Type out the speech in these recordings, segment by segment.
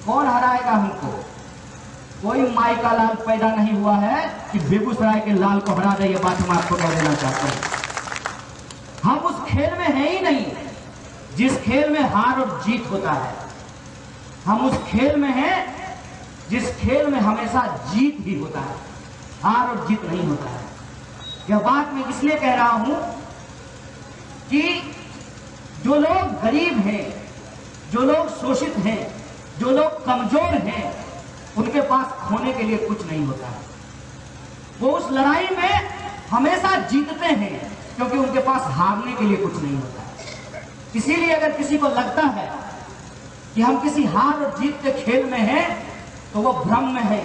कौन हराएगा हमको? कोई माई का लाल पैदा नहीं हुआ है कि बेगूसराय के लाल को हरा दे। ये बात हम आपको कह देना चाहते हैं। हम उस खेल में है ही नहीं जिस खेल में हार और जीत होता है। हम उस खेल में हैं जिस खेल में हमेशा जीत ही होता है, हार और जीत नहीं होता है। यह बात मैं इसलिए कह रहा हूं कि जो लोग गरीब हैं, जो लोग शोषित हैं, जो लोग कमजोर हैं, उनके पास खोने के लिए कुछ नहीं होता है। वो उस लड़ाई में हमेशा जीतते हैं क्योंकि उनके पास हारने के लिए कुछ नहीं होता है। इसीलिए अगर किसी को लगता है कि हम किसी हार और जीत के खेल में हैं तो वो भ्रम में है।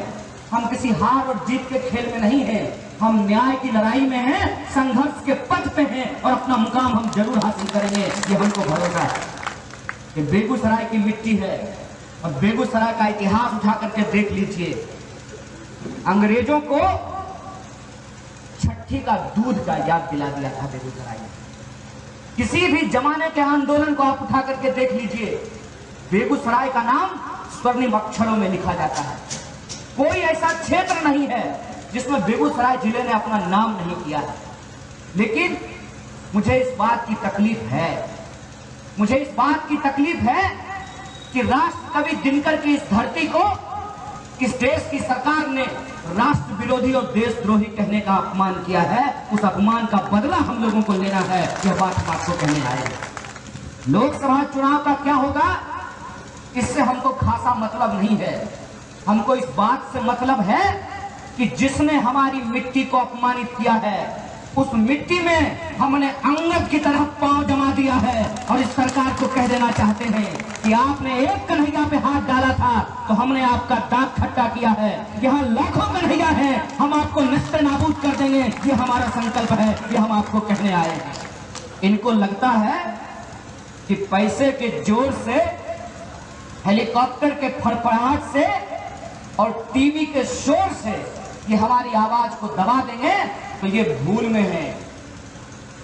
हम किसी हार और जीत के खेल में नहीं हैं, हम न्याय की लड़ाई में हैं, संघर्ष के पथ पे हैं और अपना मुकाम हम जरूर हासिल करेंगे। ये हमको भरोसा है। ये बेगूसराय की मिट्टी है और बेगूसराय का इतिहास उठा करके देख लीजिए। अंग्रेजों को छठी का दूध का याद दिला दिया था बेगूसराय ने। किसी भी जमाने के आंदोलन को आप उठा करके देख लीजिए, बेगूसराय का नाम स्वर्णिम अक्षरों में लिखा जाता है। कोई ऐसा क्षेत्र नहीं है जिसमें बेगूसराय जिले ने अपना नाम नहीं किया है। लेकिन मुझे इस बात की तकलीफ है, मुझे इस बात की तकलीफ है कि राष्ट्र कवि दिनकर की इस धरती को इस देश की सरकार ने राष्ट्र विरोधी और देशद्रोही कहने का अपमान किया है। उस अपमान का बदला हम लोगों को लेना है। यह बात हम आपको कहने आए हैं। लोकसभा चुनाव का क्या होगा इससे हमको खासा मतलब नहीं है। हमको इस बात से मतलब है कि जिसने हमारी मिट्टी को अपमानित किया है उस मिट्टी में हमने अंगद की तरह पांव जमा दिया है। और इस सरकार को कह देना चाहते हैं कि आपने एक कन्हैया पे हाथ डाला था तो हमने आपका दांत खट्टा किया है। यहाँ लाखों कन्हैया हैं, हम आपको नष्ट नाबूद कर देंगे। ये हमारा संकल्प है, ये हम आपको कहने आए हैं। इनको लगता है कि पैसे के जोर से, हेलीकॉप्टर के फड़फड़ाहट से और टीवी के शोर से ये हमारी आवाज को दबा देंगे, तो ये भूल में है।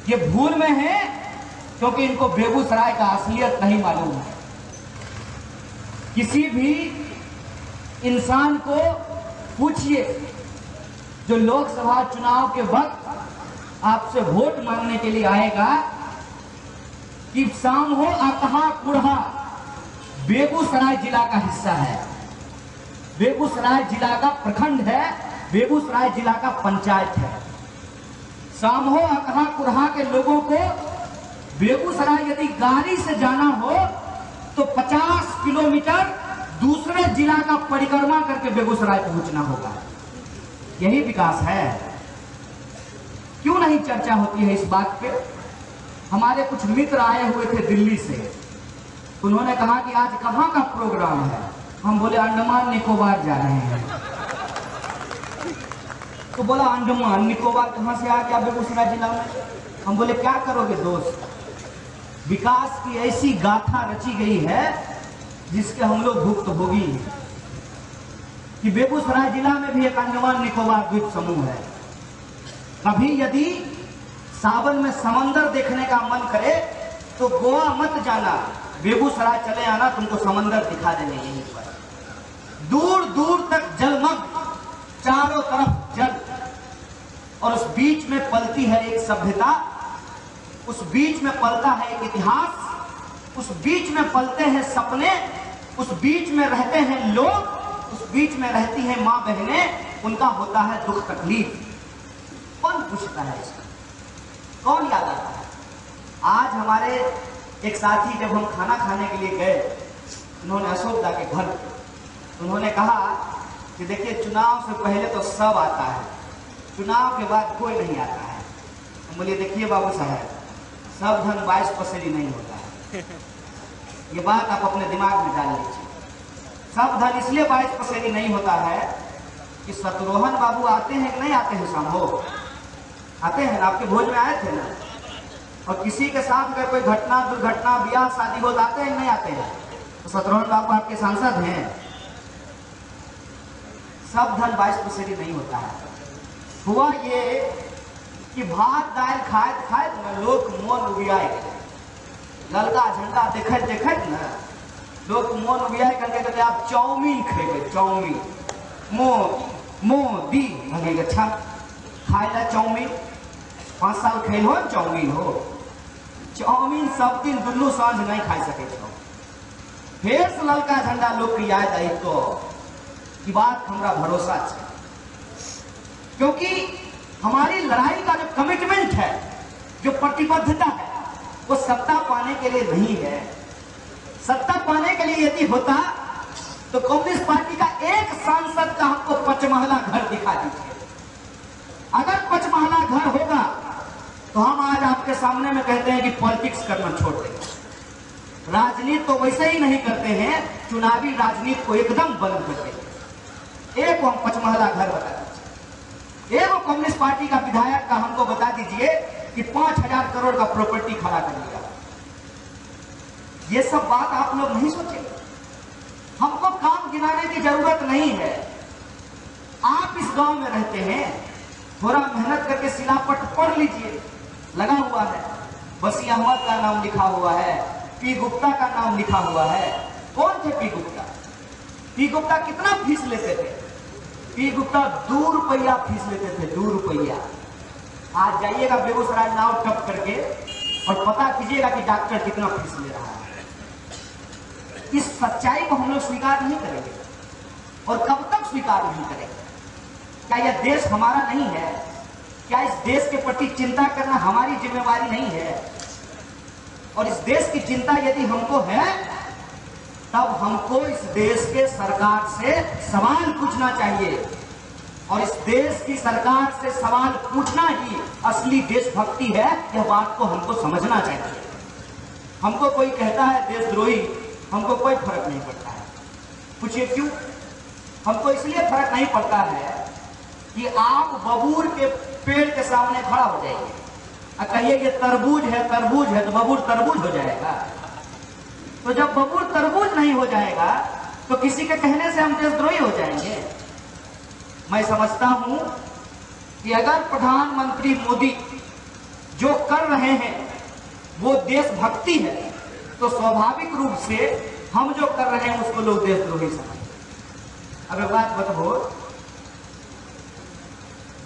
ये भूल में है क्योंकि इनको बेगूसराय का असलियत नहीं मालूम है। किसी भी इंसान को पूछिए जो लोकसभा चुनाव के वक्त आपसे वोट मांगने के लिए आएगा कि शाम हो अकहा कुढ़ा बेगूसराय जिला का हिस्सा है, बेगूसराय जिला का प्रखंड है, बेगूसराय जिला का पंचायत है। सामहो अकहा कुरहा के लोगों को बेगूसराय यदि गाड़ी से जाना हो तो 50 किलोमीटर दूसरे जिला का परिक्रमा करके बेगूसराय पहुंचना होगा। यही विकास है। क्यों नहीं चर्चा होती है इस बात पे? हमारे कुछ मित्र आए हुए थे दिल्ली से, उन्होंने कहा कि आज कहां का प्रोग्राम है? हम बोले अंडमान निकोबार जा रहे हैं। तो बोला अंडमान निकोबार कहां से आ गया बेगूसराय जिला में? हम बोले क्या करोगे दोस्त, विकास की ऐसी गाथा रची गई है जिसके हम लोग भुक्तभोगी हैं कि बेगूसराय जिला में भी एक अंडमान निकोबार द्वीप समूह है। कभी यदि सावन में समंदर देखने का मन करे तो गोवा मत जाना, बेगूसराय चले आना, तुमको समंदर दिखा देंगे यहीं पर। दूर दूर तक जलमग्न, चारों तरफ जल, और उस बीच में पलती है एक सभ्यता, उस बीच में पलता है एक इतिहास, उस बीच में पलते हैं सपने, उस बीच में रहते हैं लोग, उस बीच में रहती हैं मां बहनें, उनका होता है दुख तकलीफ। कौन पूछता है इसका? कौन याद आता है? आज हमारे एक साथी जब हम खाना खाने के लिए गए, उन्होंने अशोक दा के घर, उन्होंने कहा कि देखिए चुनाव से पहले तो सब आता है, चुनाव के बाद कोई नहीं आता है। हम बोलिए देखिए बाबू साहब, सब धन 22 पसेरी नहीं होता है। ये बात आप अपने दिमाग में डाल लीजिए। सब धन इसलिए 22 पसेरी नहीं होता है कि शत्रुघ्न बाबू आते हैं कि नहीं आते हैं? संभव आते हैं ना, आपके भोज में आए थे ना। और किसी के साथ अगर कोई घटना दुर्घटना ब्याह शादी हो आते हैं नहीं आते हैं? तो शत्रुघ्न बाबू आपके सांसद हैं। सब धन 22 पसेरी नहीं होता है। हुआ ये कि भात दाल खाए खाए न लोग मोन उबियाए, ललका झंडा देखत देखत न लोग मोन उबियाए करके कहते बोले आप चाउमीन खेगे, चाउमीन। मोदी भगे अच्छा खाए ला चाउमीन, 5 साल खेल हो चाउमीन हो, चाउमीन सब दिन दुनू सांझ नहीं खा सके छो। फिर से ललका झंडा लोग के याद आई तो की बात हमरा भरोसा है, क्योंकि हमारी लड़ाई का जो कमिटमेंट है, जो प्रतिबद्धता है, वो सत्ता पाने के लिए नहीं है। सत्ता पाने के लिए यदि होता तो कम्युनिस्ट पार्टी का एक सांसद का हमको 5 महला घर दिखा दीजिए। अगर 5 महला घर होगा तो हम आज आपके सामने में कहते हैं कि पॉलिटिक्स करना छोड़ देंगे, राजनीति तो वैसे ही नहीं करते हैं, चुनावी राजनीति को एकदम बंद कर देंगे। एक हम 5 महला घर बता दीजिए, एक कम्युनिस्ट पार्टी का विधायक का हमको बता दीजिए कि 5000 करोड़ का प्रॉपर्टी खड़ा कर लिया। ये सब बात आप लोग नहीं सोचेंगे। हमको काम गिनाने की जरूरत नहीं है। आप इस गांव में रहते हैं, थोड़ा मेहनत करके सिलापट पढ़ लीजिए, लगा हुआ है, बसी अहमद का नाम लिखा हुआ है, पी गुप्ता का नाम लिखा हुआ है। कौन थे पी गुप्ता? पी गुप्ता कितना फीस लेते थे? पी गुप्ता 2 रुपया फीस लेते थे, 2 रुपया। आज जाइएगा बेगूसराय नाव टप करके और पता कीजिएगा कि डॉक्टर कितना फीस ले रहा है। इस सच्चाई को हम लोग स्वीकार नहीं करेंगे, और कब तक स्वीकार नहीं करेंगे? क्या यह देश हमारा नहीं है? क्या इस देश के प्रति चिंता करना हमारी जिम्मेवारी नहीं है? और इस देश की चिंता यदि हमको है, तब हमको इस देश के सरकार से सवाल पूछना चाहिए, और इस देश की सरकार से सवाल पूछना ही असली देशभक्ति है। यह बात को हमको समझना चाहिए। हमको कोई कहता है देशद्रोही, हमको कोई फर्क नहीं पड़ता है। पूछिए क्यों? हमको इसलिए फर्क नहीं पड़ता है कि आप बबूर के पेड़ के सामने खड़ा हो जाइए और कहिए कि तरबूज है, तरबूज है, तो बबूर तरबूज हो जाएगा। तो जब बबूर तरबूज नहीं हो जाएगा तो किसी के कहने से हम देशद्रोही हो जाएंगे? मैं समझता हूं कि अगर प्रधानमंत्री मोदी जो कर रहे हैं वो देशभक्ति है, तो स्वाभाविक रूप से हम जो कर रहे हैं उसको लोग देशद्रोही समझेंगे। अब एक बात बताओ,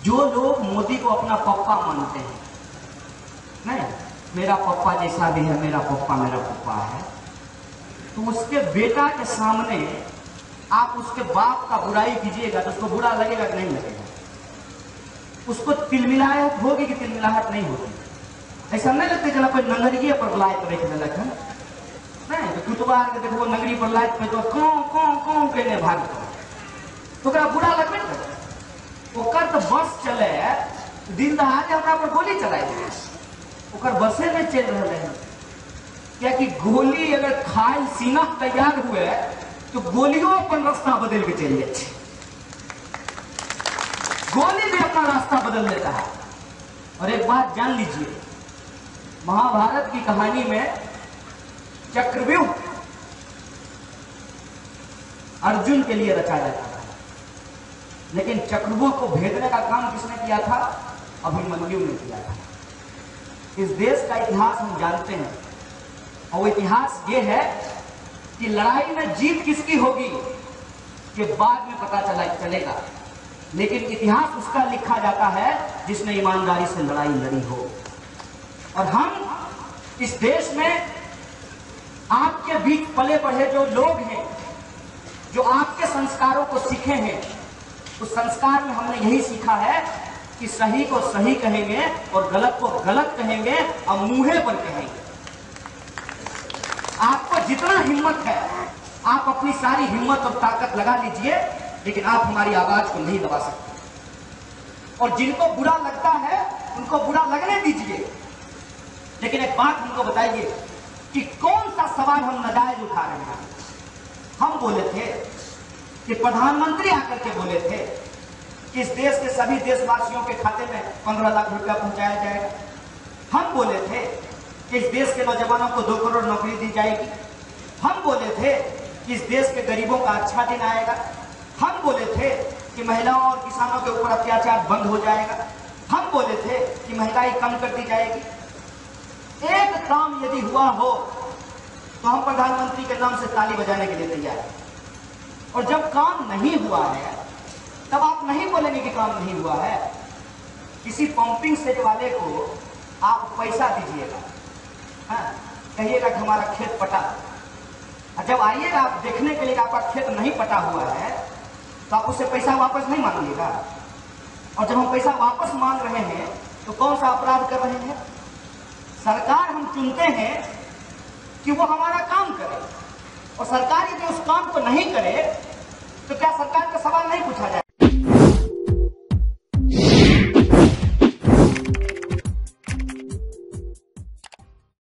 जो लोग मोदी को अपना पप्पा मानते हैं, नहीं मेरा पप्पा जैसा भी है, मेरा पप्पा है, तो उसके बेटा के सामने आप उसके बाप का बुराई कीजिएगा तो उसको बुरा लगेगा कि नहीं लगेगा? उसको तिलमिलाहट होगी कि तिलमिलाहट नहीं होगी? ऐसा नहीं लगता चला कोई नंगरिए पर लाइट रख देलक है, नहीं तो कुतबा के देखो नगरी पर लाइट पे तो कौन कहने भाग तो बुरा लगबे करे। ओकर तो बस चले दिन दहाड़े हमरा पर गोली चलाए, ओकर बसे में चल रहे हैं। क्या कि गोली अगर खाल सीना तैयार हुए तो गोलियों अपन रास्ता बदल के चल जाए, गोली भी अपना रास्ता बदल लेता है। और एक बात जान लीजिए, महाभारत की कहानी में चक्रव्यूह अर्जुन के लिए रचा जाता था, लेकिन चक्रव्यूह को भेदने का काम किसने किया था? अभिमन्यु ने किया था। इस देश का इतिहास हम जानते हैं, और वो इतिहास ये है कि लड़ाई में जीत किसकी होगी कि बाद में पता चलेगा, लेकिन इतिहास उसका लिखा जाता है जिसने ईमानदारी से लड़ाई लड़ी हो। और हम इस देश में आपके बीच पले बढ़े जो लोग हैं, जो आपके संस्कारों को सीखे हैं, उस संस्कार में हमने यही सीखा है कि सही को सही कहेंगे और गलत को गलत कहेंगे और मुंहे पर कहेंगे। आपको जितना हिम्मत है आप अपनी सारी हिम्मत और ताकत लगा लीजिए, लेकिन आप हमारी आवाज को नहीं दबा सकते। और जिनको बुरा लगता है उनको बुरा लगने दीजिए, लेकिन एक बात हमको बताइए कि कौन सा सवाल हम नाजायज उठा रहे हैं? हम बोले थे कि प्रधानमंत्री आकर के बोले थे कि इस देश के सभी देशवासियों के खाते में 15 लाख रुपया पहुंचाया जाएगा। हम बोले थे कि इस देश के नौजवानों को 2 करोड़ नौकरी दी जाएगी। हम बोले थे कि इस देश के गरीबों का अच्छा दिन आएगा। हम बोले थे कि महिलाओं और किसानों के ऊपर अत्याचार बंद हो जाएगा। हम बोले थे कि महंगाई कम कर दी जाएगी। एक काम यदि हुआ हो तो हम प्रधानमंत्री के नाम से ताली बजाने के लिए तैयार हैं। और जब काम नहीं हुआ है तब आप नहीं बोलेंगे कि काम नहीं हुआ है। किसी पंपिंग सेट वाले को आप पैसा दीजिएगा, हाँ, कहिएगा कि हमारा खेत पटा, और जब आइएगा आप देखने के लिए आपका खेत नहीं पटा हुआ है तो आप उससे पैसा वापस नहीं मांगिएगा। और जब हम पैसा वापस मांग रहे हैं तो कौन सा अपराध कर रहे हैं? सरकार हम चुनते हैं कि वो हमारा काम करे, और सरकार यदि उस काम को नहीं करे